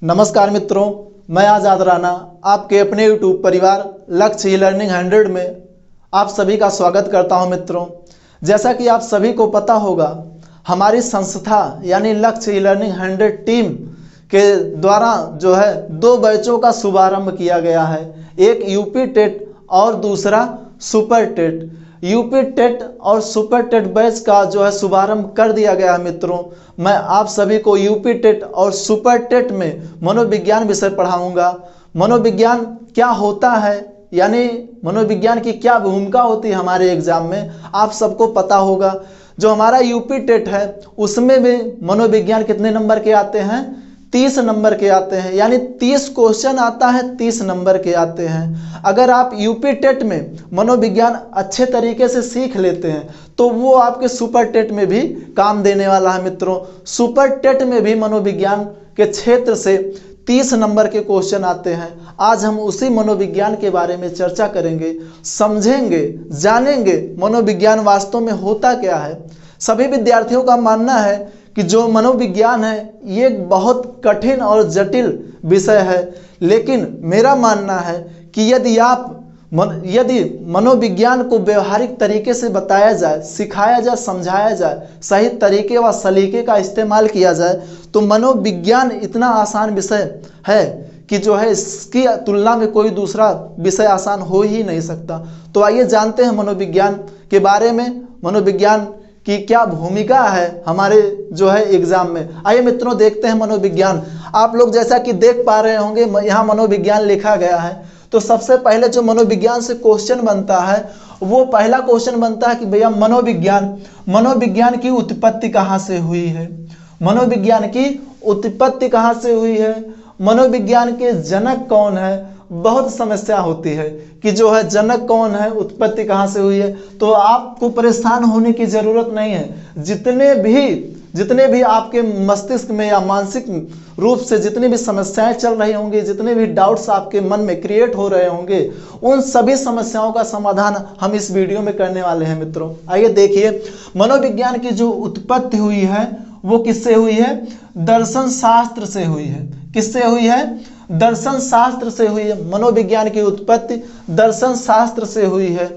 नमस्कार मित्रों, मैं आज़ाद राना आपके अपने YouTube परिवार लक्ष्य ई लर्निंग 100 में आप सभी का स्वागत करता हूं। मित्रों, जैसा कि आप सभी को पता होगा, हमारी संस्था यानी लक्ष्य ई लर्निंग 100 टीम के द्वारा जो है 2 बैचों का शुभारंभ किया गया है। एक यूपी टेट और दूसरा सुपर टेट। यूपी टेट और सुपर टेट बैच का जो है शुभारंभ कर दिया गया है। मित्रों, मैं आप सभी को यूपी टेट और सुपर टेट में मनोविज्ञान विषय पढ़ाऊंगा। मनोविज्ञान क्या होता है, यानी मनोविज्ञान की क्या भूमिका होती है हमारे एग्जाम में, आप सबको पता होगा। जो हमारा यूपी टेट है उसमें भी मनोविज्ञान कितने नंबर के आते हैं? 30 नंबर के आते हैं, यानी 30 क्वेश्चन आता है, 30 नंबर के आते हैं। अगर आप यूपी टेट में मनोविज्ञान अच्छे तरीके से सीख लेते हैं तो वो आपके सुपर टेट में भी काम देने वाला है। मित्रों, सुपर टेट में भी मनोविज्ञान के क्षेत्र से 30 नंबर के क्वेश्चन आते हैं। आज हम उसी मनोविज्ञान के बारे में चर्चा करेंगे, समझेंगे, जानेंगे मनोविज्ञान वास्तव में होता क्या है। सभी विद्यार्थियों का मानना है कि जो मनोविज्ञान है ये एक बहुत कठिन और जटिल विषय है, लेकिन मेरा मानना है कि यदि मनोविज्ञान को व्यवहारिक तरीके से बताया जाए, सिखाया जाए, समझाया जाए, सही तरीके व सलीके का इस्तेमाल किया जाए तो मनोविज्ञान इतना आसान विषय है कि जो है इसकी तुलना में कोई दूसरा विषय आसान हो ही नहीं सकता। तो आइए जानते हैं मनोविज्ञान के बारे में, मनोविज्ञान की क्या भूमिका है हमारे जो है एग्जाम में। आइए मित्रों देखते हैं मनोविज्ञान। आप लोग जैसा कि देख पा रहे होंगे यहाँ मनोविज्ञान लिखा गया है। तो सबसे पहले जो मनोविज्ञान से क्वेश्चन बनता है वो पहला क्वेश्चन बनता है कि भैया मनोविज्ञान की उत्पत्ति कहाँ से हुई है? मनोविज्ञान की उत्पत्ति कहाँ से हुई है? मनोविज्ञान के जनक कौन है? बहुत समस्या होती है कि जो है जनक कौन है, उत्पत्ति कहाँ से हुई है। तो आपको परेशान होने की जरूरत नहीं है। जितने भी आपके मस्तिष्क में या मानसिक रूप से जितनी भी समस्याएं चल रही होंगी, जितने भी डाउट्स आपके मन में क्रिएट हो रहे होंगे, उन सभी समस्याओं का समाधान हम इस वीडियो में करने वाले हैं। मित्रों आइए देखिए, मनोविज्ञान की जो उत्पत्ति हुई है वो किससे हुई है? दर्शन शास्त्र से हुई है। किससे हुई है? दर्शन शास्त्र से हुई है। मनोविज्ञान की उत्पत्ति दर्शन शास्त्र से हुई है।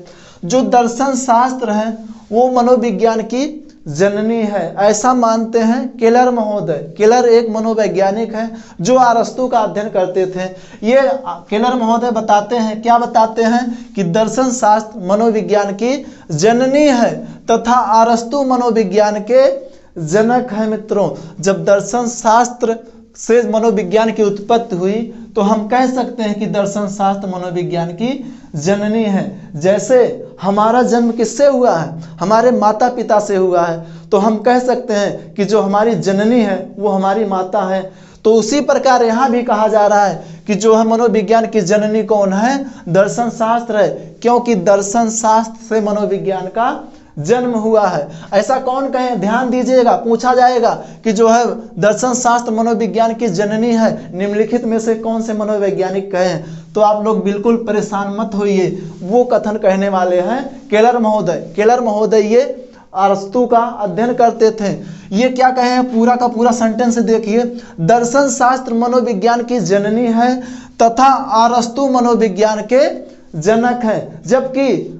जो दर्शन शास्त्र है वो मनोविज्ञान की जननी है, ऐसा मानते हैं केलर महोदय। केलर एक मनोवैज्ञानिक है जो अरस्तु का अध्ययन करते थे। ये केलर महोदय बताते हैं, क्या बताते हैं कि दर्शन शास्त्र मनोविज्ञान की जननी है तथा अरस्तु मनोविज्ञान के जनक है। मित्रों, जब दर्शन शास्त्र से मनोविज्ञान की उत्पत्ति हुई तो हम कह सकते हैं कि दर्शन शास्त्र मनोविज्ञान की जननी है। जैसे हमारा जन्म किससे हुआ है? हमारे माता पिता से हुआ है। तो हम कह सकते हैं कि जो हमारी जननी है वो हमारी माता है। तो उसी प्रकार यहाँ भी कहा जा रहा है कि जो है मनोविज्ञान की जननी कौन है? दर्शन शास्त्र है, क्योंकि दर्शन शास्त्र से मनोविज्ञान का जन्म हुआ है। ऐसा कौन कहे? ध्यान दीजिएगा, पूछा जाएगा कि जो है दर्शन शास्त्र मनोविज्ञान की जननी है, निम्नलिखित में से कौन से मनोवैज्ञानिक कहे? तो आप लोग बिल्कुल परेशान मत होइए, वो कथन कहने वाले हैं केलर महोदय। केलर महोदय ये अरस्तु का अध्ययन करते थे। ये क्या कहे हैं? पूरा का पूरा सेंटेंस देखिए, दर्शन शास्त्र मनोविज्ञान की जननी है तथा अरस्तु मनोविज्ञान के जनक है। जबकि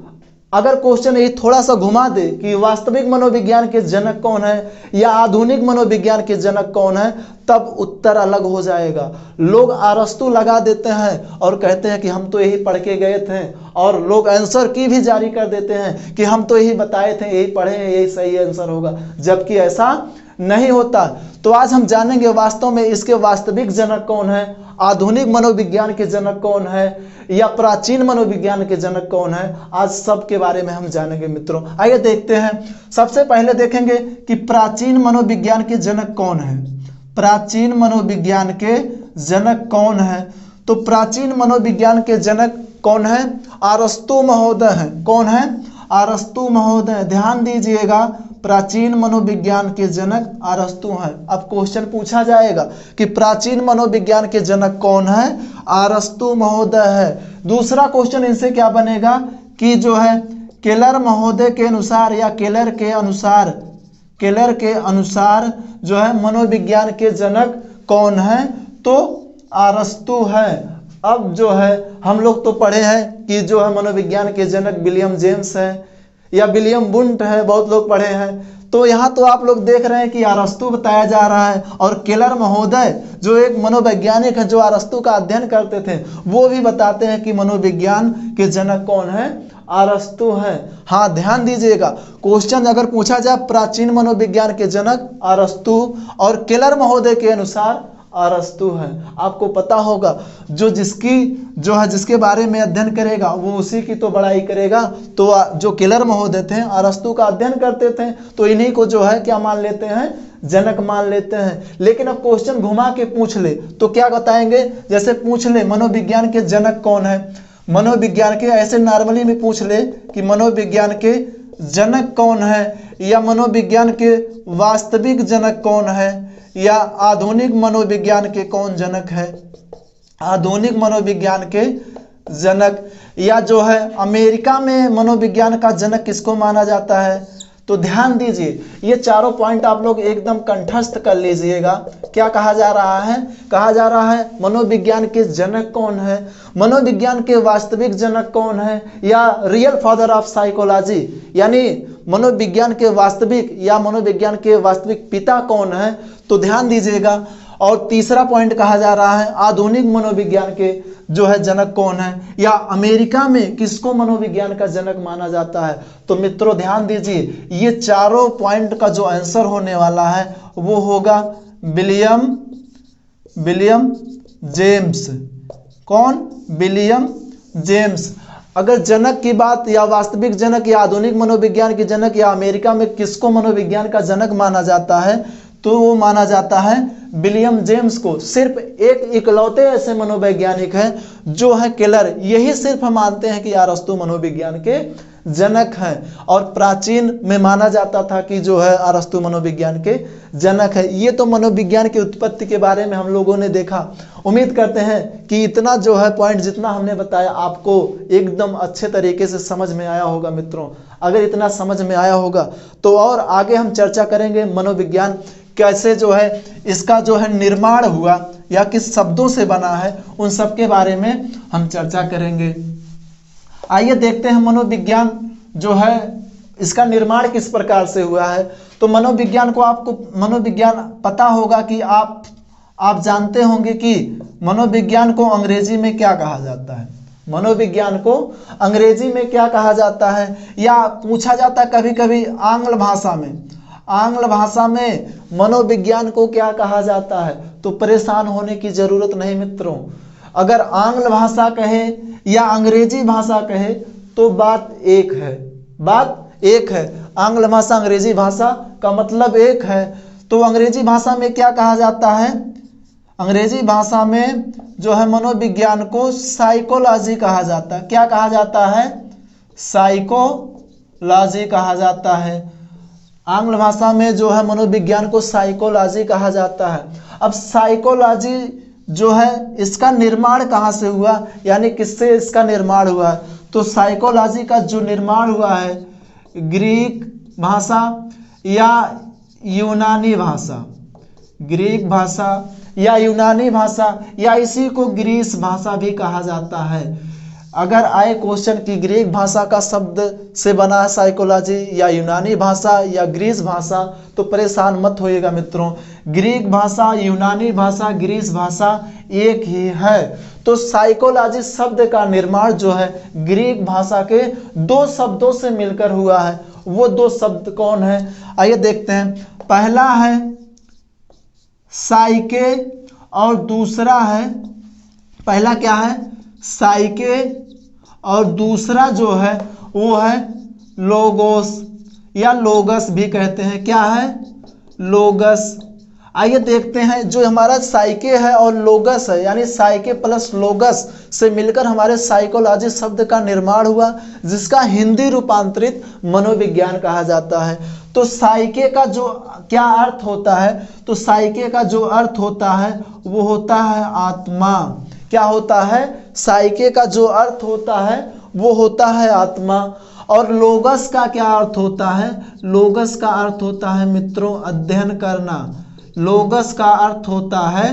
अगर क्वेश्चन यही थोड़ा सा घुमा दे कि वास्तविक मनोविज्ञान के जनक कौन है या आधुनिक मनोविज्ञान के जनक कौन है, तब उत्तर अलग हो जाएगा। लोग अरस्तु लगा देते हैं और कहते हैं कि हम तो यही पढ़ के गए थे, और लोग आंसर की भी जारी कर देते हैं कि हम तो यही बताए थे, यही पढ़े हैं, यही सही आंसर होगा, जबकि ऐसा नहीं होता। तो आज हम जानेंगे वास्तव में इसके वास्तविक जनक कौन है, आधुनिक मनोविज्ञान के जनक कौन है या प्राचीन मनोविज्ञान के जनक कौन है। आज सब के बारे में हम जानेंगे। मित्रों आइए देखते हैं। सबसे पहले देखेंगे कि प्राचीन मनोविज्ञान के जनक कौन है। प्राचीन मनोविज्ञान के जनक कौन है? तो प्राचीन मनोविज्ञान के जनक कौन है? अरस्तु महोदय है। कौन है? अरस्तु महोदय। ध्यान दीजिएगा, प्राचीन मनोविज्ञान के जनक अरस्तु हैं। अब क्वेश्चन पूछा जाएगा कि प्राचीन मनोविज्ञान के जनक कौन है? अरस्तु महोदय है। दूसरा क्वेश्चन इनसे क्या बनेगा कि जो है केलर महोदय के अनुसार या केलर के अनुसार जो है मनोविज्ञान के जनक कौन है? तो अरस्तु है। अब जो है हम लोग तो पढ़े हैं कि जो है मनोविज्ञान के जनक विलियम जेम्स है या विलियम वुंट है, बहुत लोग पढ़े हैं। तो यहाँ तो आप लोग देख रहे हैं कि अरस्तु बताया जा रहा है, और केलर महोदय जो एक मनोवैज्ञानिक है जो अरस्तु का अध्ययन करते थे, वो भी बताते हैं कि मनोविज्ञान के जनक कौन है, अरस्तु है। हाँ, ध्यान दीजिएगा, क्वेश्चन अगर पूछा जाए प्राचीन मनोविज्ञान के जनक अरस्तु, और केलर महोदय के अनुसार अरस्तु है। आपको पता होगा जिसके बारे में अध्ययन करेगा वो उसी की तो बड़ाई करेगा। तो जो केलर महोदय थे अरस्तु का अध्ययन करते थे, तो इन्हीं को जो है क्या मान लेते हैं, जनक मान लेते हैं। लेकिन अब क्वेश्चन घुमा के पूछ ले तो क्या बताएंगे, जैसे पूछ ले मनोविज्ञान के जनक कौन है, मनोविज्ञान के ऐसे नॉर्मली में पूछ ले कि मनोविज्ञान के जनक कौन है, या मनोविज्ञान के वास्तविक जनक कौन है, या आधुनिक मनोविज्ञान के कौन जनक है, आधुनिक मनोविज्ञान के जनक, या जो है अमेरिका में मनोविज्ञान का जनक किसको माना जाता है। तो ध्यान दीजिए, ये चारों पॉइंट आप लोग एकदम कंठस्थ कर लीजिएगा। क्या कहा जा रहा है, कहा जा रहा है मनोविज्ञान के जनक कौन है, मनोविज्ञान के वास्तविक जनक कौन है, या रियल फादर ऑफ साइकोलॉजी, यानी मनोविज्ञान के वास्तविक या मनोविज्ञान के वास्तविक पिता कौन है। तो ध्यान दीजिएगा। और तीसरा पॉइंट कहा जा रहा है आधुनिक मनोविज्ञान के जो है जनक कौन है, या अमेरिका में किसको मनोविज्ञान का जनक माना जाता है। तो मित्रों ध्यान दीजिए, ये चारों पॉइंट का जो आंसर होने वाला है वो होगा विलियम जेम्स। कौन, विलियम जेम्स। अगर जनक की बात, या वास्तविक जनक, या आधुनिक मनोविज्ञान के जनक, या अमेरिका में किसको मनोविज्ञान का जनक माना जाता है, तो वो माना जाता है विलियम जेम्स को। सिर्फ एक इकलौते ऐसे मनोवैज्ञानिक हैं जो है केलर, यही सिर्फ हम मानते हैं कि अरस्तु मनोविज्ञान के जनक हैं, और प्राचीन में माना जाता था कि जो है अरस्तु मनोविज्ञान के जनक है। ये तो मनोविज्ञान की उत्पत्ति के बारे में हम लोगों ने देखा। उम्मीद करते हैं कि इतना जो है पॉइंट जितना हमने बताया आपको एकदम अच्छे तरीके से समझ में आया होगा। मित्रों, अगर इतना समझ में आया होगा तो और आगे हम चर्चा करेंगे मनोविज्ञान कैसे जो है इसका जो है निर्माण हुआ, या किस शब्दों से बना है, उन सब के बारे में हम चर्चा करेंगे। आइए देखते हैं मनोविज्ञान जो है इसका निर्माण किस प्रकार से हुआ है। तो मनोविज्ञान को आपको मनोविज्ञान पता होगा कि आप जानते होंगे कि मनोविज्ञान को अंग्रेजी में क्या कहा जाता है, मनोविज्ञान को अंग्रेजी में क्या कहा जाता है, या पूछा जाता है कभी कभी आंग्ल भाषा में मनोविज्ञान को क्या कहा जाता है। तो परेशान होने की जरूरत नहीं मित्रों, अगर आंग्ल भाषा कहे या अंग्रेजी भाषा कहे तो बात एक है, आंग्ल भाषा अंग्रेजी भाषा का मतलब एक है। तो अंग्रेजी भाषा में क्या कहा जाता है, अंग्रेजी भाषा में जो है मनोविज्ञान को साइकोलॉजी कहा जाता है। क्या कहा जाता है, साइकोलॉजी कहा जाता है। आंग्ल भाषा में जो है मनोविज्ञान को साइकोलॉजी कहा जाता है। अब साइकोलॉजी जो है इसका निर्माण कहाँ से हुआ, यानी किससे इसका निर्माण हुआ है। तो साइकोलॉजी का जो निर्माण हुआ है ग्रीक भाषा या यूनानी भाषा, ग्रीक भाषा या यूनानी भाषा, या इसी को ग्रीस भाषा भी कहा जाता है। अगर आए क्वेश्चन की ग्रीक भाषा का शब्द से बना है साइकोलॉजी, या यूनानी भाषा, या ग्रीस भाषा, तो परेशान मत होइएगा मित्रों, ग्रीक भाषा, यूनानी भाषा, ग्रीस भाषा एक ही है। तो साइकोलॉजी शब्द का निर्माण जो है ग्रीक भाषा के दो शब्दों से मिलकर हुआ है। वो दो शब्द कौन है, आइए देखते हैं। पहला है साइके और दूसरा है, पहला क्या है, साइके, और दूसरा जो है वो है लोगोस, या लोगस भी कहते हैं। क्या है, लोगस। आइए देखते हैं, जो हमारा साइके है और लोगस है, यानी साइके प्लस लोगस से मिलकर हमारे साइकोलॉजी शब्द का निर्माण हुआ, जिसका हिंदी रूपांतरित मनोविज्ञान कहा जाता है। तो साइके का जो क्या अर्थ होता है, तो साइके का जो अर्थ होता है वो होता है आत्मा। क्या होता है, साइके का जो अर्थ होता है वो होता है आत्मा। और लोगस का क्या अर्थ होता है, लोगस का अर्थ होता है मित्रों अध्ययन करना। लोगस का अर्थ होता है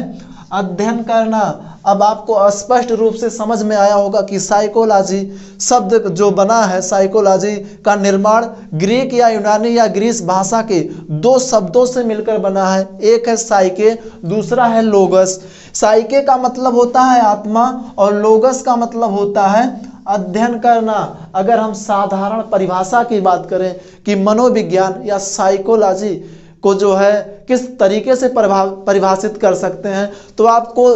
अध्ययन करना। अब आपको स्पष्ट रूप से समझ में आया होगा कि साइकोलॉजी शब्द जो बना है, साइकोलॉजी का निर्माण ग्रीक या यूनानी या ग्रीस भाषा के दो शब्दों से मिलकर बना है। एक है साइके, दूसरा है लोगस। साइके का मतलब होता है आत्मा और लोगस का मतलब होता है अध्ययन करना। अगर हम साधारण परिभाषा की बात करें कि मनोविज्ञान या साइकोलॉजी को जो है किस तरीके से परिभाषित कर सकते हैं, तो आपको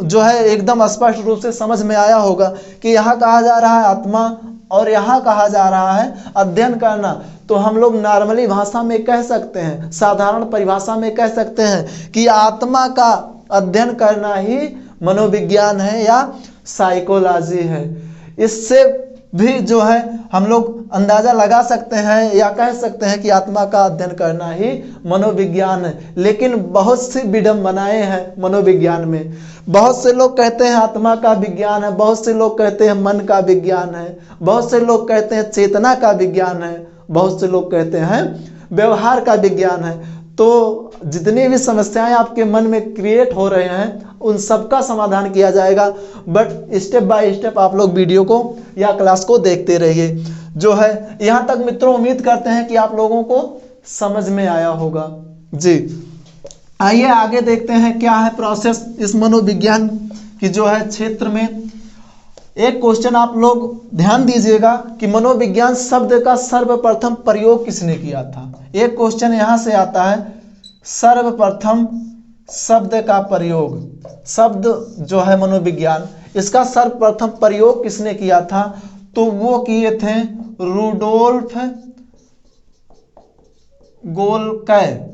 जो है एकदम स्पष्ट रूप से समझ में आया होगा कि यहाँ कहा जा रहा है आत्मा और यहाँ कहा जा रहा है अध्ययन करना। तो हम लोग नॉर्मली भाषा में कह सकते हैं, साधारण परिभाषा में कह सकते हैं कि आत्मा का अध्ययन करना ही मनोविज्ञान है या साइकोलॉजी है। इससे भी जो है हम लोग अंदाजा लगा सकते हैं या कह सकते हैं कि आत्मा का अध्ययन करना ही मनोविज्ञान है। लेकिन बहुत सी विडंबनाएं हैं मनोविज्ञान में। बहुत से लोग कहते हैं आत्मा का विज्ञान है, बहुत से लोग कहते हैं मन का विज्ञान है, बहुत से लोग कहते हैं चेतना का विज्ञान है, बहुत से लोग कहते हैं व्यवहार का विज्ञान है। तो जितनी भी समस्याएं आपके मन में क्रिएट हो रहे हैं उन सबका समाधान किया जाएगा, बट स्टेप बाय स्टेप आप लोग वीडियो को या क्लास को देखते रहिए। जो है यहाँ तक मित्रों उम्मीद करते हैं कि आप लोगों को समझ में आया होगा जी। आइए आगे देखते हैं क्या है प्रोसेस इस मनोविज्ञान की जो है क्षेत्र में। एक क्वेश्चन आप लोग ध्यान दीजिएगा कि मनोविज्ञान शब्द का सर्वप्रथम प्रयोग किसने किया था। एक क्वेश्चन यहां से आता है, सर्वप्रथम शब्द का प्रयोग, शब्द जो है मनोविज्ञान, इसका सर्वप्रथम प्रयोग किसने किया था, तो वो किए थे रूडोल्फ गोल्कै।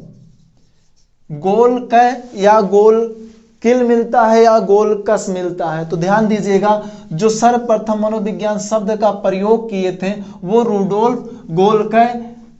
गोल्कै या गोल्किल मिलता है या गोल्कस मिलता है, तो ध्यान दीजिएगा जो सर्वप्रथम मनोविज्ञान शब्द का प्रयोग किए थे वो रूडोल्फ गोल्कै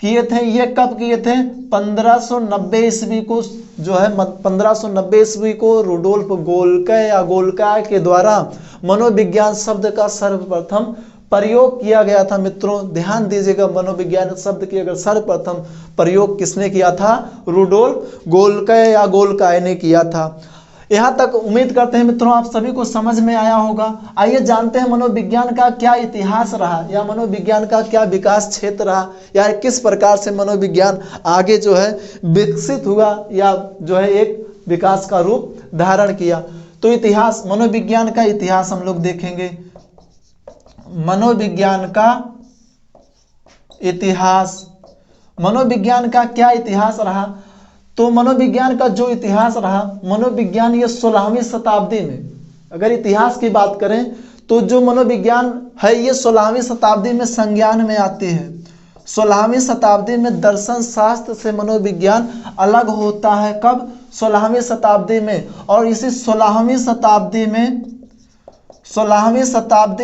किए थे। ये कब किए थे, 1590 ईस्वी को जो है 1590 ईस्वी को रूडोल्फ गोल्कै या गोल्कै के द्वारा मनोविज्ञान शब्द का सर्वप्रथम प्रयोग किया गया था। मित्रों ध्यान दीजिएगा, मनोविज्ञान शब्द की अगर सर्वप्रथम प्रयोग किसने किया था, रूडोल्फ गोल्कै या गोल्कै ने किया था। यहाँ तक उम्मीद करते हैं मित्रों आप सभी को समझ में आया होगा। आइए जानते हैं मनोविज्ञान का क्या इतिहास रहा या मनोविज्ञान का क्या विकास क्षेत्र रहा या किस प्रकार से मनोविज्ञान आगे जो है विकसित हुआ या जो है एक विकास का रूप धारण किया। तो इतिहास, मनोविज्ञान का इतिहास हम लोग देखेंगे। मनोविज्ञान का इतिहास, मनोविज्ञान का क्या इतिहास रहा, तो मनोविज्ञान का जो इतिहास रहा, मनोविज्ञान ये 16वीं शताब्दी में, अगर इतिहास की बात करें तो जो मनोविज्ञान है ये 16वीं शताब्दी में संज्ञान में आती है। 16वीं शताब्दी में दर्शन शास्त्र से मनोविज्ञान अलग होता है। कब, 16वीं शताब्दी में। और इसी 16वीं शताब्दी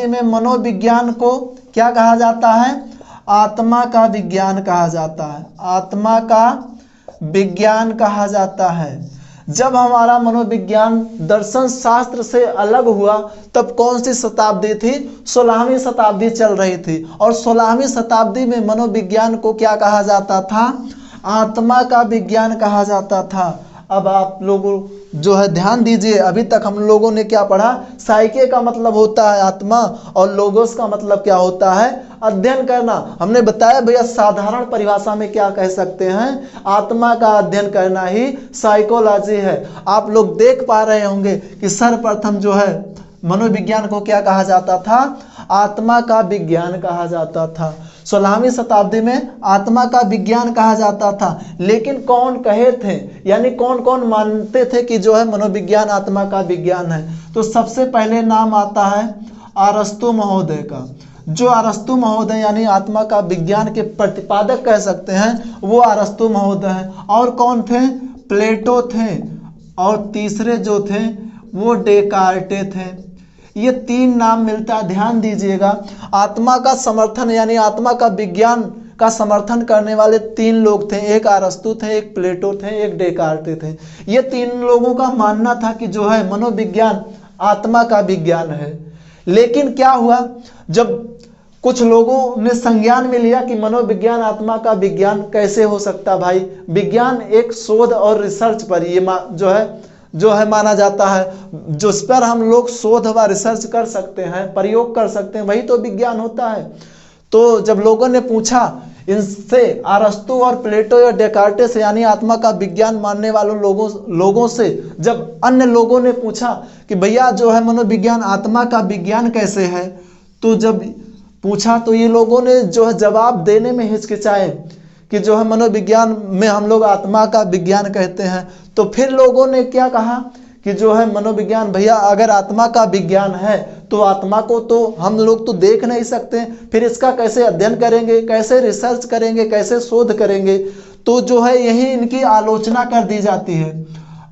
में मनोविज्ञान को क्या कहा जाता है, आत्मा का विज्ञान कहा जाता है। आत्मा का विज्ञान कहा जाता है। जब हमारा मनोविज्ञान दर्शन शास्त्र से अलग हुआ तब कौन सी शताब्दी थी, 16वीं शताब्दी चल रही थी। और 16वीं शताब्दी में मनोविज्ञान को क्या कहा जाता था, आत्मा का विज्ञान कहा जाता था। अब आप लोगों जो है ध्यान दीजिए, अभी तक हम लोगों ने क्या पढ़ा, साइके का मतलब होता है आत्मा और लोगोस का मतलब क्या होता है, अध्ययन करना। हमने बताया भैया साधारण परिभाषा में क्या कह सकते हैं, आत्मा का अध्ययन करना ही साइकोलॉजी है। आप लोग देख पा रहे होंगे कि सर्वप्रथम जो है मनोविज्ञान को क्या कहा जाता था, आत्मा का विज्ञान कहा जाता था। 16वीं शताब्दी में आत्मा का विज्ञान कहा जाता था। लेकिन कौन कहे थे, यानी कौन कौन मानते थे कि जो है मनोविज्ञान आत्मा का विज्ञान है, तो सबसे पहले नाम आता है अरस्तु महोदय का। जो अरस्तु महोदय यानी आत्मा का विज्ञान के प्रतिपादक कह सकते हैं वो अरस्तु महोदय हैं। और कौन थे, प्लेटो थे, और तीसरे जो थे वो डेकार्टे थे। ये तीन नाम मिलता है, ध्यान दीजिएगा। आत्मा का समर्थन यानी आत्मा का विज्ञान का समर्थन करने वाले तीन लोग थे, एक अरस्तु थे, एक प्लेटो थे, एक डेकार्टे थे। ये तीन लोगों का मानना था कि जो है मनोविज्ञान आत्मा का विज्ञान है। लेकिन क्या हुआ, जब कुछ लोगों ने संज्ञान में लिया कि मनोविज्ञान आत्मा का विज्ञान कैसे हो सकता भाई, विज्ञान एक शोध और रिसर्च पर ये जो है जो है माना जाता है, जिस पर हम लोग शोध व रिसर्च कर सकते हैं, प्रयोग कर सकते हैं, वही तो विज्ञान होता है। तो जब लोगों ने पूछा इनसे, अरस्तु और प्लेटो या डेकार्टेस यानी आत्मा का विज्ञान मानने वालों लोगों से, जब अन्य लोगों ने पूछा कि भैया जो है मनोविज्ञान आत्मा का विज्ञान कैसे है, तो जब पूछा तो ये लोगों ने जो है जवाब देने में हिचकिचाए कि जो है मनोविज्ञान में हम लोग आत्मा का विज्ञान कहते हैं। तो फिर लोगों ने क्या कहा कि जो है मनोविज्ञान, भैया अगर आत्मा का विज्ञान है तो आत्मा को तो हम लोग तो देख नहीं सकते, फिर इसका कैसे अध्ययन करेंगे, कैसे रिसर्च करेंगे, कैसे शोध करेंगे। तो जो है यही इनकी आलोचना कर दी जाती है,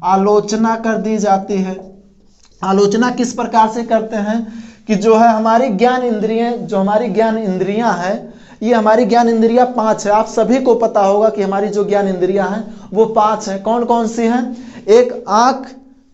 आलोचना कर दी जाती है। आलोचना किस प्रकार से करते हैं कि जो है हमारी ज्ञान इंद्रियां, जो हमारी ज्ञान इंद्रियां हैं, ये हमारी ज्ञान इंद्रियां 5 है। आप सभी को पता होगा कि हमारी जो ज्ञान इंद्रियां हैं वो 5 हैं। कौन कौन सी हैं? एक आंख,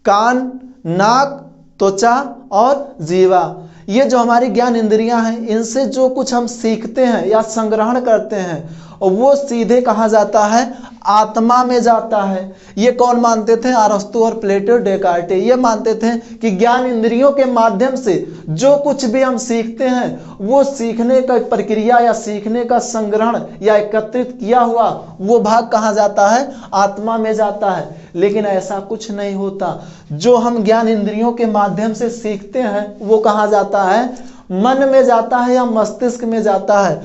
कान, नाक, त्वचा और जीवा। ये जो हमारी ज्ञान इंद्रियां हैं, इनसे जो कुछ हम सीखते हैं या संग्रहण करते हैं, वो सीधे कहा जाता है आत्मा में जाता है। ये कौन मानते थे? अरस्तु और प्लेटो, डेकार्टे। ये मानते थे कि ज्ञान इंद्रियों के माध्यम से जो कुछ भी हम सीखते हैं, वो सीखने का प्रक्रिया या सीखने का संग्रहण या एकत्रित किया हुआ वो भाग कहाँ जाता है? आत्मा में जाता है। लेकिन ऐसा कुछ नहीं होता। जो हम ज्ञान इंद्रियों के माध्यम से सीखते हैं वो कहाँ जाता है? मन में जाता है या मस्तिष्क में जाता है।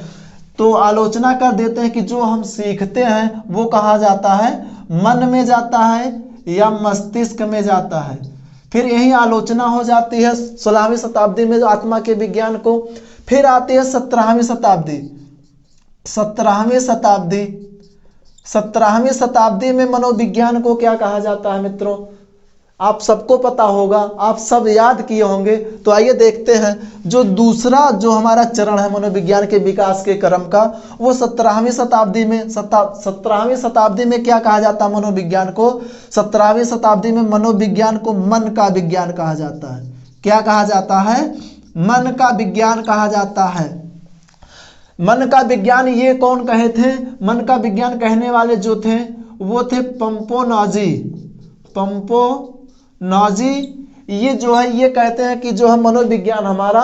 तो आलोचना कर देते हैं कि जो हम सीखते हैं वो कहाँ जाता है? मन में जाता है या मस्तिष्क में जाता है। फिर यही आलोचना हो जाती है 16वीं शताब्दी में आत्मा के विज्ञान को। फिर आती है 17वीं शताब्दी। 17वीं शताब्दी में मनोविज्ञान को क्या कहा जाता है मित्रों? आप सबको पता होगा, आप सब याद किए होंगे। तो आइए देखते हैं जो दूसरा जो हमारा चरण है मनोविज्ञान के विकास के क्रम का, वो 17वीं शताब्दी में 17वीं शताब्दी में क्या कहा जाता है मनोविज्ञान को? 17वीं शताब्दी में मनोविज्ञान को मन का विज्ञान कहा जाता है। क्या कहा जाता है? मन का विज्ञान कहा जाता है। मन का विज्ञान ये कौन कहे थे? मन का विज्ञान कहने वाले जो थे वो थे पंपोनाजी। ये जो है ये कहते हैं कि जो है मनोविज्ञान हमारा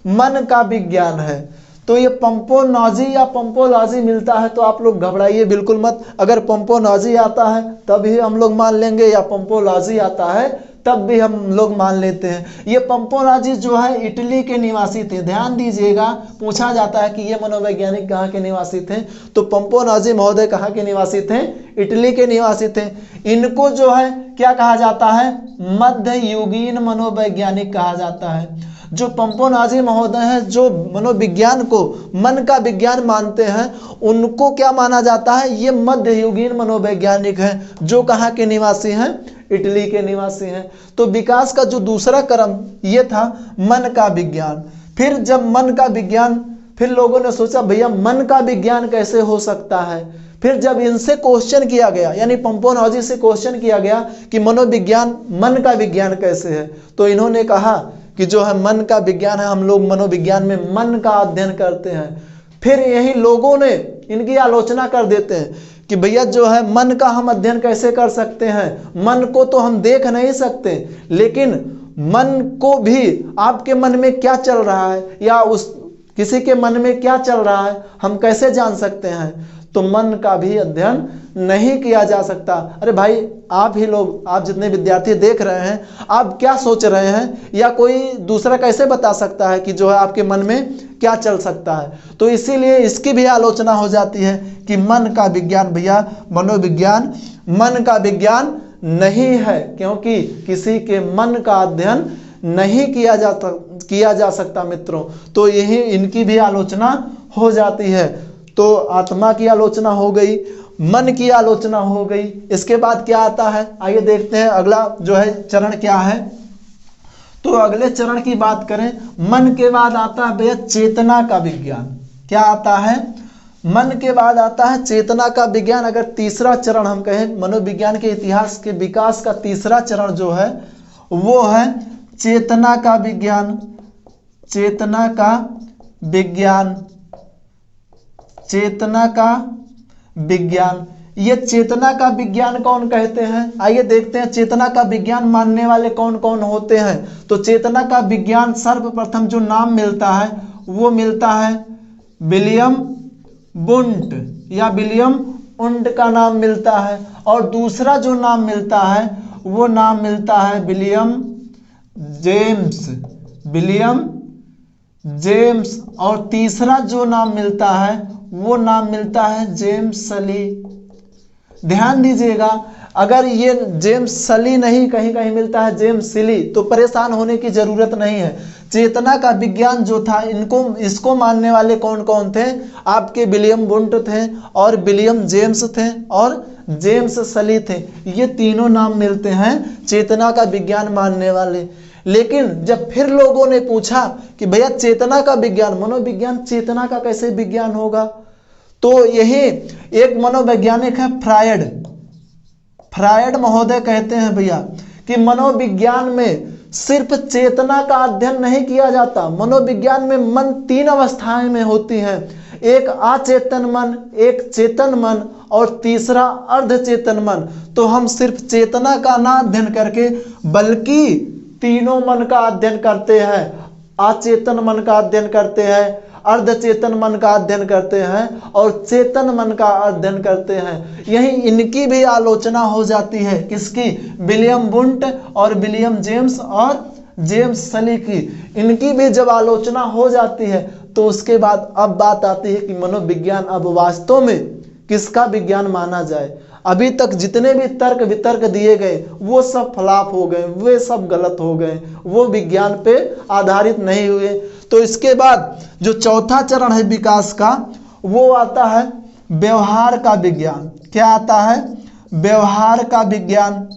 मन का विज्ञान है। तो ये पंपोनाजी या पंपोलॉजी मिलता है तो आप लोग घबराइए बिल्कुल मत। अगर पंपोनाजी आता है तभी हम लोग मान लेंगे, या पंपोलॉजी आता है तब भी हम लोग मान लेते हैं। ये पंपोनाजी जो है इटली के निवासी थे। ध्यान दीजिएगा, पूछा जाता है कि ये मनोवैज्ञानिक कहाँ के निवासी थे, तो पंपोनाजी महोदय कहाँ के निवासी थे? इटली के निवासी थे। इनको जो है क्या कहा जाता है? मध्ययुगीन मनोवैज्ञानिक कहा जाता है। जो पंपोनाजी महोदय हैं, जो मनोविज्ञान को मन का विज्ञान मानते हैं, उनको क्या माना जाता है? ये मध्ययुगीन मनोवैज्ञानिक हैं, जो कहाँ के निवासी हैं? इटली के निवासी हैं। तो विकास का जो दूसरा क्रम ये था मन का विज्ञान। फिर जब मन का विज्ञान, फिर लोगों ने सोचा भैया मन का विज्ञान कैसे हो सकता है। फिर जब इनसे क्वेश्चन किया गया, यानी पंपोनाजी से क्वेश्चन किया गया कि मनोविज्ञान मन का विज्ञान कैसे है, तो इन्होंने कहा कि जो है मन का विज्ञान है, हम लोग मनोविज्ञान में मन का अध्ययन करते हैं। फिर यही लोगों ने इनकी आलोचना कर देते हैं कि भैया जो है मन का हम अध्ययन कैसे कर सकते हैं? मन को तो हम देख नहीं सकते, लेकिन मन को भी आपके मन में क्या चल रहा है या उस किसी के मन में क्या चल रहा है हम कैसे जान सकते हैं? तो मन का भी अध्ययन नहीं किया जा सकता। अरे भाई आप ही लोग, आप जितने विद्यार्थी देख रहे हैं, आप क्या सोच रहे हैं या कोई दूसरा कैसे बता सकता है कि जो है आपके मन में क्या चल सकता है? तो इसीलिए इसकी भी आलोचना हो जाती है कि मन का विज्ञान, भैया मनोविज्ञान मन का विज्ञान नहीं है, क्योंकि किसी के मन का अध्ययन नहीं किया जा सकता मित्रों। तो यही इनकी भी आलोचना हो जाती है। तो आत्मा की आलोचना हो गई, मन की आलोचना हो गई। इसके बाद क्या आता है, आइए देखते हैं अगला जो है चरण क्या है। तो अगले चरण की बात करें, मन के बाद आता है भैया चेतना का विज्ञान। क्या आता है? मन के बाद आता है चेतना का विज्ञान। अगर तीसरा चरण हम कहें मनोविज्ञान के इतिहास के विकास का तीसरा चरण जो है वो है चेतना का विज्ञान। चेतना का विज्ञान, चेतना का विज्ञान। ये चेतना का विज्ञान कौन कहते हैं? आइए देखते हैं चेतना का विज्ञान मानने वाले कौन कौन होते हैं। तो चेतना का विज्ञान सर्वप्रथम जो नाम मिलता है वो मिलता है विलियम वुंट या विलियम वुंट का नाम मिलता है। और दूसरा जो नाम मिलता है वो नाम मिलता है विलियम जेम्स। और तीसरा जो नाम मिलता है वो नाम मिलता है जेम्स सली। ध्यान दीजिएगा, अगर ये जेम्स सली नहीं कहीं कहीं मिलता है जेम्स सिली तो परेशान होने की जरूरत नहीं है। चेतना का विज्ञान जो था इसको मानने वाले कौन कौन थे? आपके विलियम वुंट थे और विलियम जेम्स थे और जेम्स सली थे। ये तीनों नाम मिलते हैं चेतना का विज्ञान मानने वाले। लेकिन जब फिर लोगों ने पूछा कि भैया चेतना का विज्ञान, मनोविज्ञान चेतना का कैसे विज्ञान होगा, तो यही एक मनोवैज्ञानिक है फ्रायड महोदय कहते हैं भैया कि मनोविज्ञान में सिर्फ चेतना का अध्ययन नहीं किया जाता। मनोविज्ञान में मन 3 अवस्थाएं में होती हैं, एक अचेतन मन, एक चेतन मन और तीसरा अर्धचेतन मन। तो हम सिर्फ चेतना का ना अध्ययन करके बल्कि तीनों मन का अध्ययन करते हैं। अचेतन मन का अध्ययन करते हैं, अर्धचेतन मन का अध्ययन करते हैं और चेतन मन का अध्ययन करते हैं। यही इनकी भी आलोचना हो जाती है, किसकी? विलियम वुंट और विलियम जेम्स और जेम्स सली की। इनकी भी जब आलोचना हो जाती है तो उसके बाद अब बात आती है कि मनोविज्ञान अब वास्तव में किसका विज्ञान माना जाए। अभी तक जितने भी तर्क वितर्क दिए गए वो सब फ्लॉप हो गए, वे सब गलत हो गए, वो विज्ञान पे आधारित नहीं हुए। तो इसके बाद जो चौथा चरण है विकास का वो आता है व्यवहार का विज्ञान। क्या आता है? व्यवहार का विज्ञान।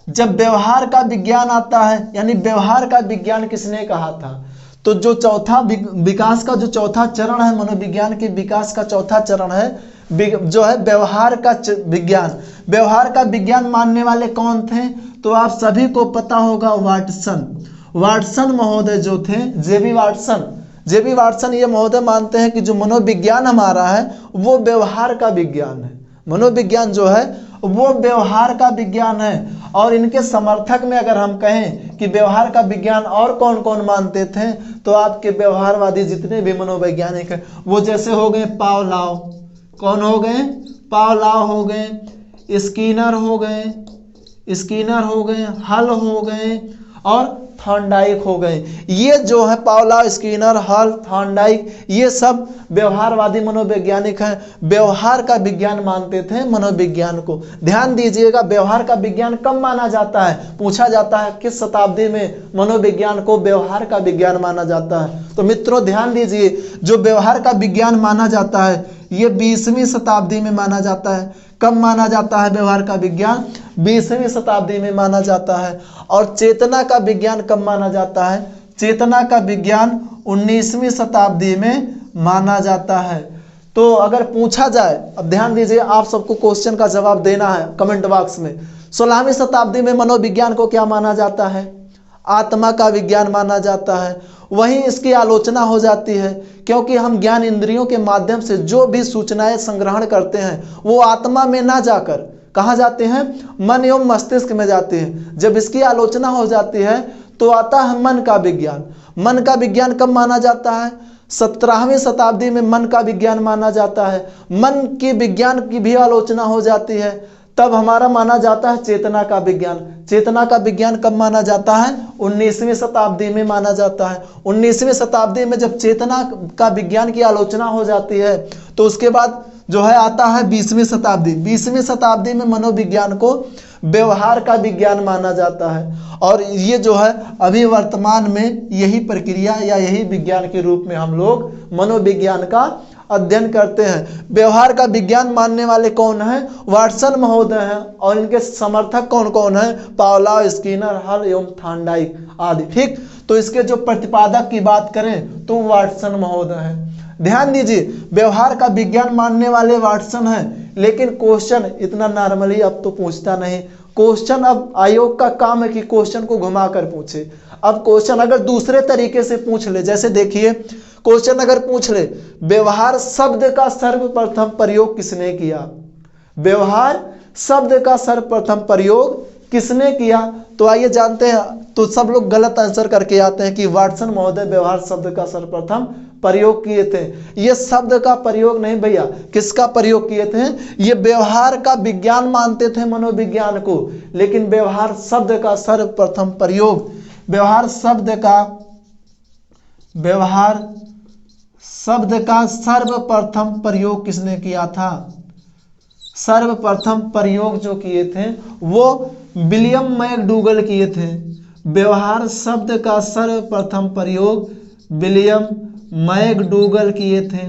जब व्यवहार का विज्ञान आता है, यानी व्यवहार का विज्ञान किसने कहा था? तो जो चौथा विकास का जो चौथा चरण है, मनोविज्ञान के विकास का चौथा चरण है जो है व्यवहार का विज्ञान। व्यवहार का विज्ञान मानने वाले कौन थे? तो आप सभी को पता होगा वाटसन महोदय जो थे, जेबी वाटसन ये महोदय मानते हैं कि जो मनोविज्ञान हमारा है वो व्यवहार का विज्ञान है। मनोविज्ञान जो है वो व्यवहार का विज्ञान है। और इनके समर्थक में अगर हम कहें कि व्यवहार का विज्ञान और कौन कौन मानते थे, तो आपके व्यवहारवादी जितने भी मनोवैज्ञानिक हैं वो जैसे हो गए पावलाव। कौन हो गए? पावलाव हो गए, स्किनर हो गए, हल हो गए और थॉर्नडाइक हो गए। ये जो है पावलाव, स्किनर, हल, थॉर्नडाइक, ये सब व्यवहारवादी मनोवैज्ञानिक हैं। व्यवहार का विज्ञान मानते थे मनोविज्ञान को। ध्यान दीजिएगा, व्यवहार का विज्ञान कब माना जाता है? पूछा जाता है किस शताब्दी में मनोविज्ञान को व्यवहार का विज्ञान माना जाता है। तो मित्रों ध्यान दीजिए, जो व्यवहार का विज्ञान माना जाता है ये 20वीं शताब्दी में माना जाता है। कब माना जाता है व्यवहार का विज्ञान? 20वीं शताब्दी में माना जाता है। और चेतना का विज्ञान कब माना जाता है? चेतना का विज्ञान 19वीं शताब्दी में माना जाता है। तो अगर पूछा जाए, अब ध्यान दीजिए, आप सबको क्वेश्चन का जवाब देना है कमेंट बॉक्स में। 16वीं शताब्दी में मनोविज्ञान को क्या माना जाता है? आत्मा का विज्ञान माना जाता है। वहीं इसकी आलोचना हो जाती है क्योंकि हम ज्ञान इंद्रियों के माध्यम से जो भी सूचनाएं संग्रहण करते हैं वो आत्मा में ना जाकर कहाँ जाते हैं? मन एवं मस्तिष्क में जाते हैं। जब इसकी आलोचना हो जाती है तो आता है मन का विज्ञान। मन का विज्ञान कब माना जाता है? 17वीं शताब्दी में मन का विज्ञान माना जाता है। मन के विज्ञान की भी आलोचना हो जाती है, तब हमारा माना जाता है चेतना का विज्ञान। चेतना का विज्ञान कब माना जाता है? 19वीं शताब्दी में माना जाता है। 19वीं शताब्दी में जब चेतना का विज्ञान की आलोचना हो जाती है तो उसके बाद जो है आता है 20वीं शताब्दी। 20वीं शताब्दी में मनोविज्ञान को व्यवहार का विज्ञान माना जाता है। और ये जो है अभी वर्तमान में यही प्रक्रिया या यही विज्ञान के रूप में हम लोग मनोविज्ञान का अध्ययन करते हैं। व्यवहार का विज्ञान मानने वाले कौन हैं? वाटसन महोदय हैं। और इनके समर्थक कौन कौन हैं? पावलाव, स्किनर, हल एवं थॉर्नडाइक आदि। ठीक, तो इसके जो प्रतिपादक की बात करें तो वाटसन महोदय हैं। ध्यान दीजिए, व्यवहार का विज्ञान मानने वाले वाटसन हैं, लेकिन क्वेश्चन इतना नॉर्मली अब तो पूछता नहीं। क्वेश्चन अब आयोग का काम है कि क्वेश्चन को घुमाकर पूछे। अब क्वेश्चन अगर दूसरे तरीके से पूछ ले, जैसे देखिए क्वेश्चन अगर पूछ ले व्यवहार शब्द का सर्वप्रथम प्रयोग किसने किया? व्यवहार शब्द का सर्वप्रथम प्रयोग किसने किया? तो आइए जानते हैं। तो सब लोग गलत आंसर करके आते हैं कि वाटसन महोदय व्यवहार शब्द का सर्वप्रथम प्रयोग किए थे। ये शब्द का प्रयोग नहीं भैया, किसका प्रयोग किए थे? ये व्यवहार का विज्ञान मानते थे मनोविज्ञान को, लेकिन व्यवहार शब्द का सर्वप्रथम प्रयोग, व्यवहार शब्द का सर्वप्रथम प्रयोग किसने किया था? सर्वप्रथम प्रयोग जो किए थे वो विलियम मैकडूगल किए थे। व्यवहार शब्द का सर्वप्रथम प्रयोग विलियम मैकडूगल किए थे।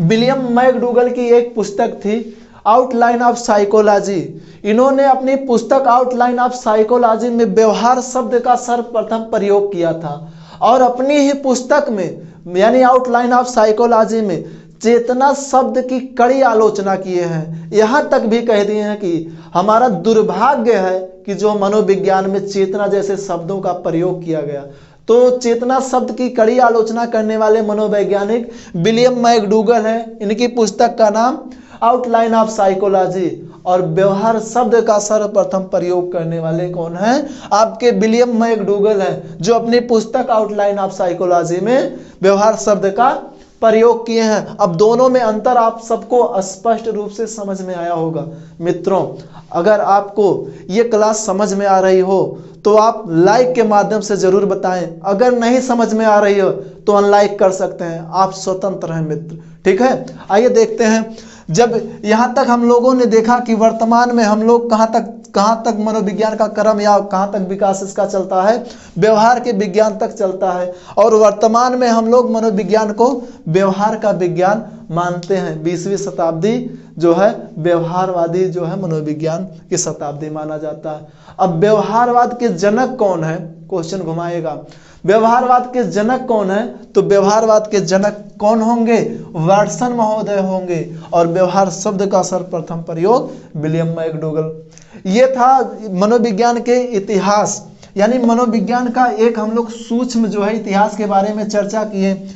विलियम मैकडूगल की एक पुस्तक थी आउटलाइन ऑफ साइकोलॉजी। इन्होंने अपनी पुस्तक आउटलाइन ऑफ साइकोलॉजी में व्यवहार शब्द का सर्वप्रथम प्रयोग किया था और अपनी ही पुस्तक में यानी आउटलाइन ऑफ साइकोलॉजी में चेतना शब्द की कड़ी आलोचना किए हैं। यहां तक भी कह दिए हैं कि हमारा दुर्भाग्य है कि जो मनोविज्ञान में चेतना जैसे शब्दों का प्रयोग किया गया। तो चेतना शब्द की कड़ी आलोचना करने वाले मनोवैज्ञानिक विलियम मैकडूगल है। इनकी पुस्तक का नाम आउटलाइन ऑफ साइकोलॉजी। और व्यवहार शब्द का सर्वप्रथम प्रयोग करने वाले कौन हैं? आपके विलियम मैकडूगल हैं, जो अपनी पुस्तक आउटलाइन ऑफ साइकोलॉजी में व्यवहार शब्द का प्रयोग किए हैं। अब दोनों में अंतर आप सबको स्पष्ट रूप से समझ में आया होगा। मित्रों, अगर आपको ये क्लास समझ में आ रही हो तो आप लाइक के माध्यम से जरूर बताएं। अगर नहीं समझ में आ रही हो तो अनलाइक कर सकते हैं, आप स्वतंत्र हैं मित्र। ठीक है, आइए देखते हैं। जब यहाँ तक हम लोगों ने देखा कि वर्तमान में हम लोग कहाँ तक मनोविज्ञान का क्रम या कहाँ तक विकास इसका चलता है, व्यवहार के विज्ञान तक चलता है। और वर्तमान में हम लोग मनोविज्ञान को व्यवहार का विज्ञान मानते हैं। 20वीं शताब्दी जो है व्यवहारवादी जो है मनोविज्ञान की शताब्दी माना जाता है। अब व्यवहारवाद के जनक कौन है? क्वेश्चन घुमाएगा। व्यवहारवाद के जनक कौन है? तो व्यवहारवाद के जनक कौन होंगे? वाटसन महोदय होंगे। और व्यवहार शब्द का सर्वप्रथम प्रयोग विलियम मैकडूगल। ये था मनोविज्ञान के इतिहास, यानी मनोविज्ञान का एक हम लोग सूक्ष्म जो है इतिहास के बारे में चर्चा किए।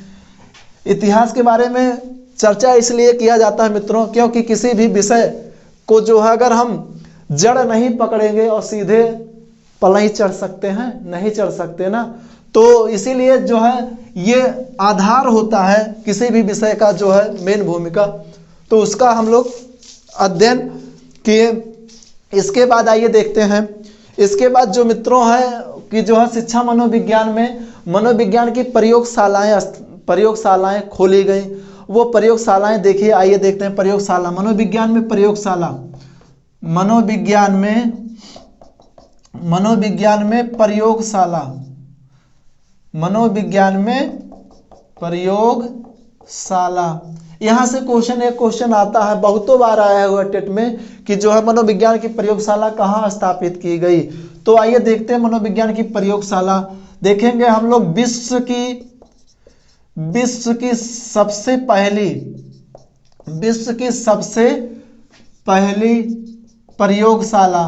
इतिहास के बारे में चर्चा इसलिए किया जाता है मित्रों, क्योंकि किसी भी विषय को जो है अगर हम जड़ नहीं पकड़ेंगे और सीधे पलई चढ़ सकते हैं, नहीं चढ़ सकते ना। तो इसीलिए जो है ये आधार होता है किसी भी विषय का जो है मेन भूमिका, तो उसका हम लोग अध्ययन किए। इसके बाद आइए देखते हैं, इसके बाद जो मित्रों है कि जो है शिक्षा मनोविज्ञान में मनोविज्ञान की प्रयोगशालाएं खोली गई। वो प्रयोगशालाएं देखिए, आइए देखते हैं। प्रयोगशाला मनोविज्ञान में प्रयोगशाला, मनोविज्ञान में प्रयोगशाला, मनोविज्ञान में प्रयोगशाला। यहां से एक क्वेश्चन आता है, बहुतों बार आया हुआ टेट में कि जो है मनोविज्ञान की प्रयोगशाला कहाँ स्थापित की गई। तो आइए देखते हैं मनोविज्ञान की प्रयोगशाला। देखेंगे हम लोग विश्व की सबसे पहली प्रयोगशाला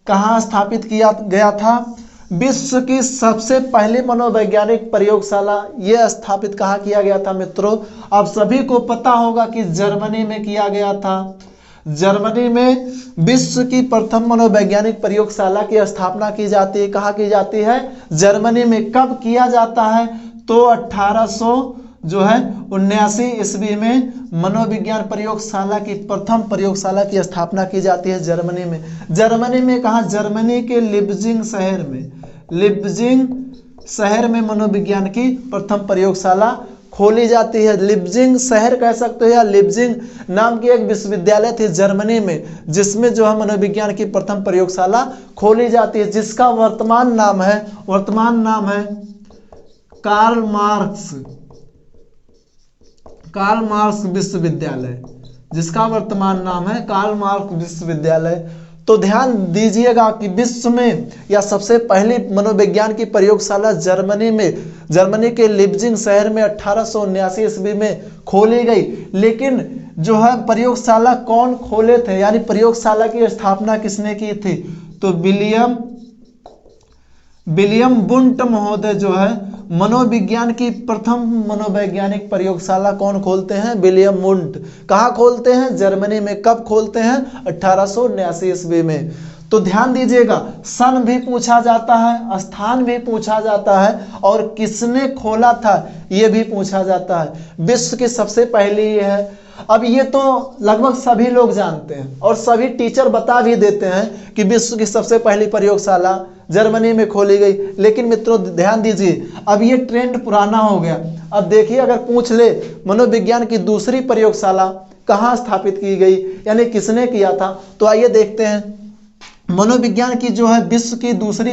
कहाँ स्थापित किया गया था? विश्व की सबसे पहली मनोवैज्ञानिक प्रयोगशाला यह स्थापित कहाँ किया गया था मित्रों? आप सभी को पता होगा कि जर्मनी में किया गया था। जर्मनी में विश्व की प्रथम मनोवैज्ञानिक प्रयोगशाला की स्थापना की जाती है। कहाँ की जाती है? जर्मनी में। कब किया जाता है? तो 1879 ईस्वी में मनोविज्ञान प्रयोगशाला की प्रथम प्रयोगशाला की स्थापना की जाती है जर्मनी में। जर्मनी में कहाँ? जर्मनी के लिप्जिंग शहर में मनोविज्ञान की प्रथम प्रयोगशाला खोली जाती है। लिप्जिंग शहर कह सकते हो या लिप्जिंग नाम की एक विश्वविद्यालय थी जर्मनी में, जिसमें जो है मनोविज्ञान की प्रथम प्रयोगशाला खोली जाती है, जिसका वर्तमान नाम है कार्ल मार्क्स विश्वविद्यालय, जिसका वर्तमान नाम है कार्ल मार्क्स विश्वविद्यालय। तो ध्यान दीजिएगा कि विश्व में या सबसे पहली मनोविज्ञान की प्रयोगशाला जर्मनी के लिप्जिंग शहर में 1879 ईस्वी में खोली गई। लेकिन जो है प्रयोगशाला कौन खोले थे, यानी प्रयोगशाला की स्थापना किसने की थी? तो विलियम बुंट महोदय जो है मनोविज्ञान की प्रथम मनोवैज्ञानिक प्रयोगशाला कौन खोलते हैं? William Wundt. कहाँ खोलते हैं? जर्मनी में। कब खोलते हैं? 1879 ईस्वी में। तो ध्यान दीजिएगा, सन भी पूछा जाता है, स्थान भी पूछा जाता है, और किसने खोला था ये भी पूछा जाता है। विश्व की सबसे पहली ये है। अब ये तो लगभग सभी लोग जानते हैं और सभी टीचर बता भी देते हैं कि विश्व की सबसे पहली प्रयोगशाला जर्मनी में खोली गई। लेकिन मित्रों ध्यान दीजिए, अब ये ट्रेंड पुराना हो गया। अब देखिए, अगर पूछ ले मनोविज्ञान की दूसरी प्रयोगशाला कहाँ स्थापित की गई, यानी किसने किया था, तो आइए देखते हैं। मनोविज्ञान की जो है विश्व की दूसरी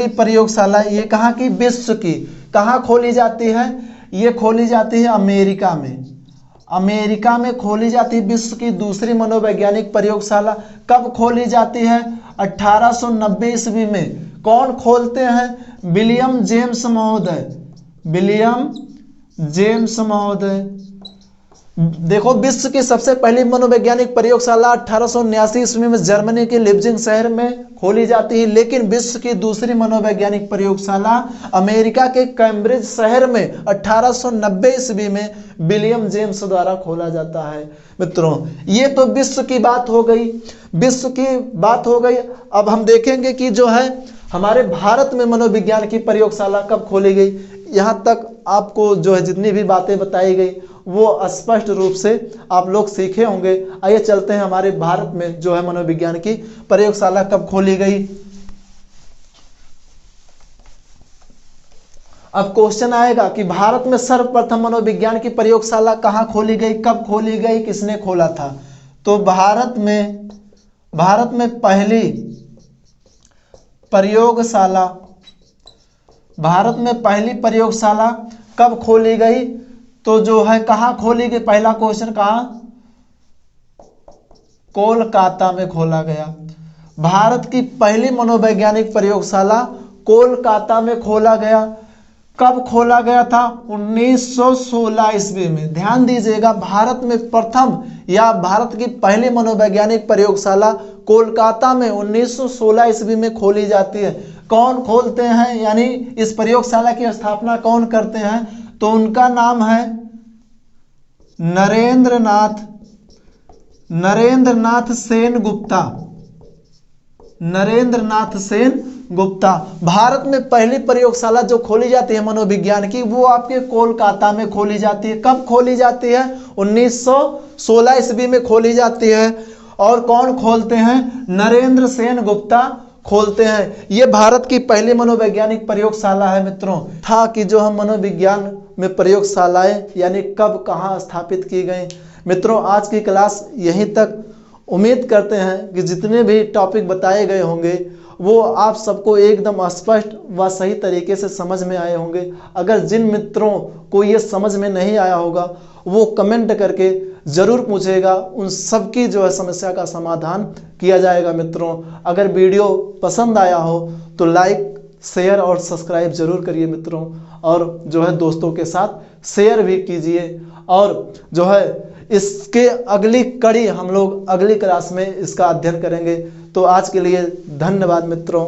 प्रयोगशाला ये कहाँ की? विश्व की। कहाँ खोली जाती है? ये खोली जाती है अमेरिका में। अमेरिका में खोली जाती है विश्व की दूसरी मनोवैज्ञानिक प्रयोगशाला। कब खोली जाती है? 1890 ईस्वी में। कौन खोलते हैं? विलियम जेम्स महोदय। विलियम जेम्स महोदय। देखो, विश्व की सबसे पहली मनोवैज्ञानिक प्रयोगशाला 1879 ईस्वी में जर्मनी के लिप्जिंग शहर में खोली जाती है। लेकिन विश्व की दूसरी मनोवैज्ञानिक प्रयोगशाला अमेरिका के कैम्ब्रिज शहर में 1890 ईस्वी में विलियम जेम्स द्वारा खोला जाता है। मित्रों, ये तो विश्व की बात हो गई, विश्व की बात हो गई। अब हम देखेंगे कि जो है हमारे भारत में मनोविज्ञान की प्रयोगशाला कब खोली गई। यहाँ तक आपको जो है जितनी भी बातें बताई गई वो स्पष्ट रूप से आप लोग सीखे होंगे। आइए चलते हैं हमारे भारत में जो है मनोविज्ञान की प्रयोगशाला कब खोली गई। अब क्वेश्चन आएगा कि भारत में सर्वप्रथम मनोविज्ञान की प्रयोगशाला कहाँ खोली गई, कब खोली गई, किसने खोला था? तो भारत में पहली प्रयोगशाला कब खोली गई? तो जो है कहाँ खोली गई? पहला क्वेश्चन कहाँ? कोलकाता में खोला गया। भारत की पहली मनोवैज्ञानिक प्रयोगशाला कोलकाता में खोला गया। कब खोला गया था? 1916 ईस्वी में। ध्यान दीजिएगा, भारत में प्रथम या भारत की पहली मनोवैज्ञानिक प्रयोगशाला कोलकाता में 1916 ईस्वी में खोली जाती है। कौन खोलते हैं, यानी इस प्रयोगशाला की स्थापना कौन करते हैं? तो उनका नाम है नरेंद्रनाथ सेन गुप्ता। भारत में पहली प्रयोगशाला जो खोली जाती है मनोविज्ञान की, वो आपके कोलकाता में खोली जाती है। कब खोली जाती है? 1916 ईस्वी में खोली जाती है। और कौन खोलते हैं? नरेंद्र सेन गुप्ता खोलते हैं। ये भारत की पहली मनोवैज्ञानिक प्रयोगशाला है। मित्रों, था कि जो हम मनोविज्ञान में प्रयोगशालाएं यानी कब कहाँ स्थापित की गई। मित्रों, आज की क्लास यहीं तक। उम्मीद करते हैं कि जितने भी टॉपिक बताए गए होंगे वो आप सबको एकदम स्पष्ट व सही तरीके से समझ में आए होंगे। अगर जिन मित्रों को ये समझ में नहीं आया होगा वो कमेंट करके ज़रूर पूछेगा, उन सब की जो है समस्या का समाधान किया जाएगा। मित्रों, अगर वीडियो पसंद आया हो तो लाइक, शेयर और सब्सक्राइब जरूर करिए मित्रों, और जो है दोस्तों के साथ शेयर भी कीजिए। और जो है इसके अगली कड़ी हम लोग अगली क्लास में इसका अध्ययन करेंगे। तो आज के लिए धन्यवाद मित्रों।